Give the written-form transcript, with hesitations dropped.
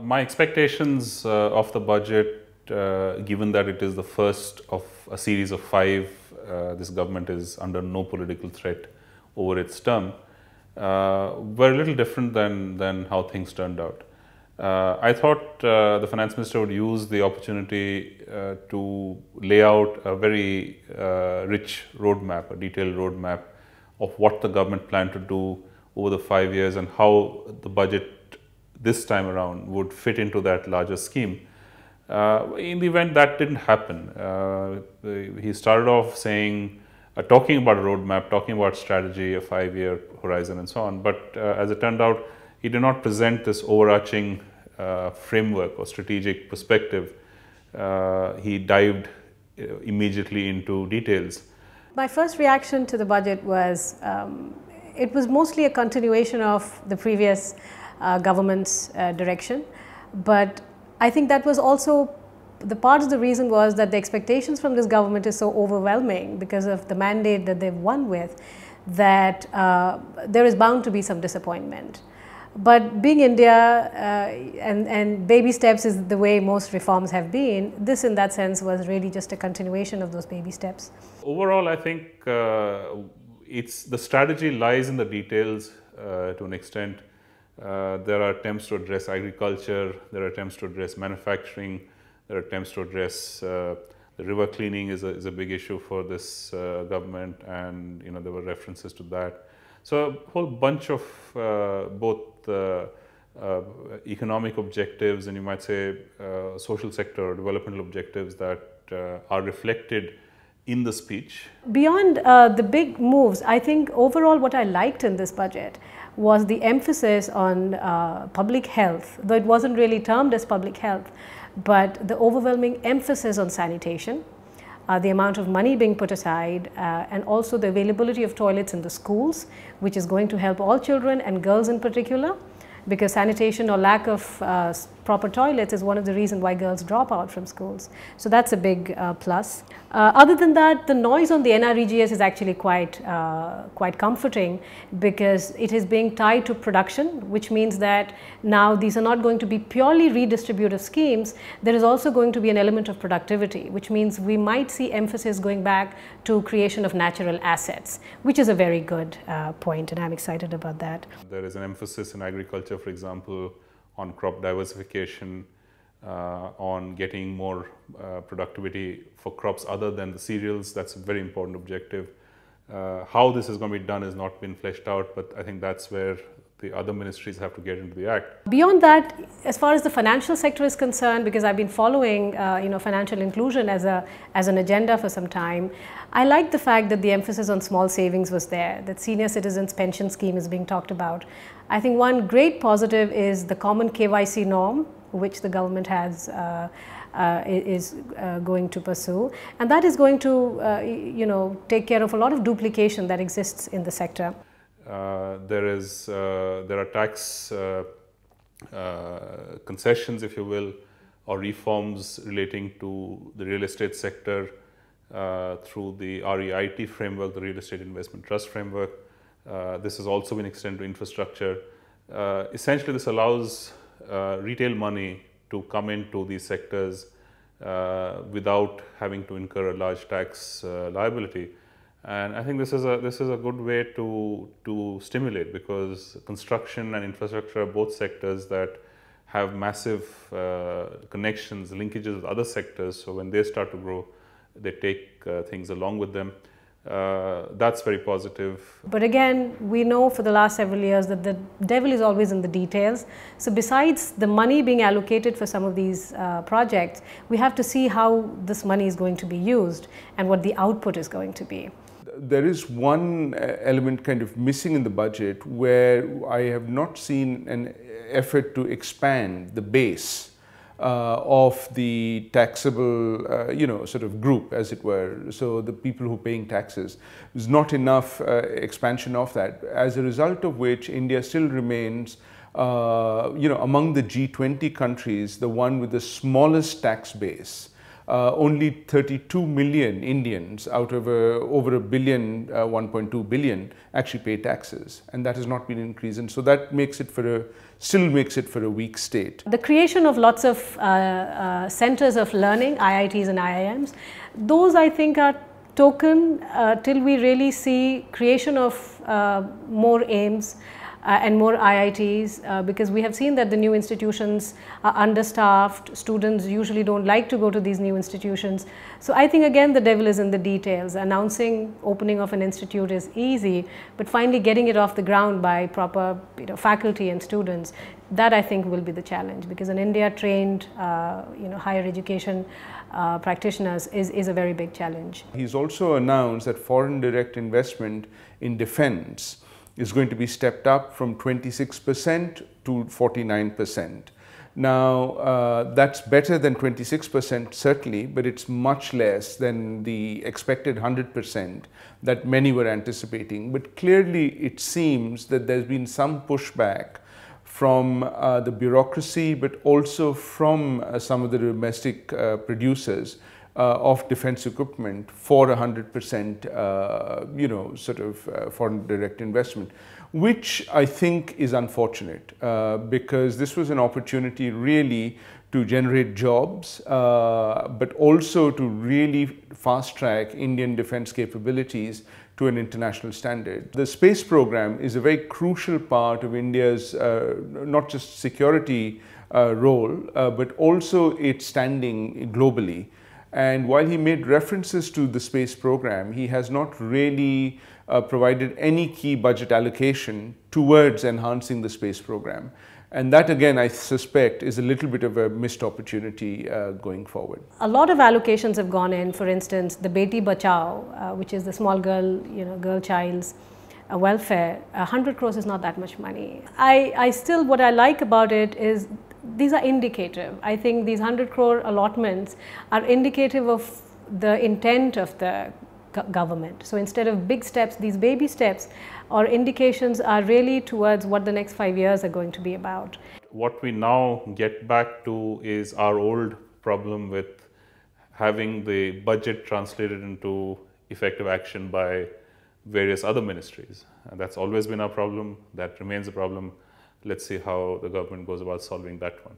My expectations of the budget, given that it is the first of a series of 5, this government is under no political threat over its term, were a little different than how things turned out. I thought the finance minister would use the opportunity to lay out a very rich roadmap, a detailed roadmap of what the government planned to do over the 5 years and how the budget this time around would fit into that larger scheme. In the event that didn't happen, he started off saying, talking about a roadmap, talking about strategy, a 5-year horizon and so on. But as it turned out, he did not present this overarching framework or strategic perspective. He dived immediately into details. My first reaction to the budget was, it was mostly a continuation of the previous government's direction, but I think that was also the part of the reason was that the expectations from this government is so overwhelming because of the mandate that they've won with, that there is bound to be some disappointment. But being India and baby steps is the way most reforms have been, this in that sense was really just a continuation of those baby steps. Overall, I think the strategy lies in the details to an extent. There are attempts to address agriculture, there are attempts to address manufacturing, there are attempts to address the river cleaning is a big issue for this government, and there were references to that. So a whole bunch of both economic objectives and you might say social sector or developmental objectives that are reflected in the speech. Beyond the big moves, I think overall what I liked in this budget was the emphasis on public health, though it wasn't really termed as public health, but the overwhelming emphasis on sanitation, the amount of money being put aside, and also the availability of toilets in the schools, which is going to help all children and girls in particular, because sanitation or lack of proper toilets is one of the reasons why girls drop out from schools. So that's a big plus. Other than that, the noise on the NREGS is actually quite comforting because it is being tied to production, which means that now these are not going to be purely redistributive schemes. There is also going to be an element of productivity, which means we might see emphasis going back to creation of natural assets, which is a very good point, and I'm excited about that. There is an emphasis in agriculture, for example, on crop diversification, on getting more productivity for crops other than the cereals. That's a very important objective. How this is going to be done has not been fleshed out, but I think that's where the other ministries have to get into the act. Beyond that, as far as the financial sector is concerned, because I've been following financial inclusion as an agenda for some time, I like the fact that the emphasis on small savings was there, that senior citizens pension scheme is being talked about. I think one great positive is the common KYC norm, which the government has is going to pursue, and that is going to take care of a lot of duplication that exists in the sector. There are tax concessions, if you will, or reforms relating to the real estate sector through the REIT framework, the Real Estate Investment Trust framework. This has also been extended to infrastructure. Essentially, this allows retail money to come into these sectors without having to incur a large tax liability. And I think this is a good way to stimulate, because construction and infrastructure are both sectors that have massive connections, linkages with other sectors. So when they start to grow, they take things along with them. That's very positive. But again, we know for the last several years that the devil is always in the details. So besides the money being allocated for some of these projects, we have to see how this money is going to be used and what the output is going to be. There is one element kind of missing in the budget where I have not seen an effort to expand the base of the taxable, sort of group, as it were. So the people who are paying taxes, there's not enough expansion of that. As a result of which, India still remains, among the G20 countries, the one with the smallest tax base. only 32 million Indians out of over a billion, 1.2 billion actually pay taxes, and that has not been increased. And so that makes it still makes it for a weak state. The creation of lots of centers of learning, IITs and IIMs, those I think are token till we really see creation of more AIMS and more IITs, because we have seen that the new institutions are understaffed. Students usually don't like to go to these new institutions. So I think again the devil is in the details. Announcing opening of an institute is easy, but finally getting it off the ground by proper faculty and students, that I think will be the challenge, because in India trained higher education practitioners is a very big challenge. He's also announced that foreign direct investment in defense is going to be stepped up from 26% to 49%. Now, that's better than 26% certainly, but it's much less than the expected 100% that many were anticipating. But clearly it seems that there's been some pushback from the bureaucracy, but also from some of the domestic producers of defense equipment for 100% foreign direct investment, which I think is unfortunate because this was an opportunity really to generate jobs, but also to really fast track Indian defense capabilities to an international standard. The space program is a very crucial part of India's not just security role, but also its standing globally. And while he made references to the space program, he has not really provided any key budget allocation towards enhancing the space program. And that again, I suspect, is a little bit of a missed opportunity going forward. A lot of allocations have gone in. For instance, the Beti Bachao, which is the small girl, girl child's welfare, 100 crores is not that much money. I still, what I like about it is these are indicative. I think these 100 crore allotments are indicative of the intent of the government. So instead of big steps, these baby steps or indications are really towards what the next 5 years are going to be about. What we now get back to is our old problem with having the budget translated into effective action by various other ministries. And that's always been our problem. That remains a problem. Let's see how the government goes about solving that one.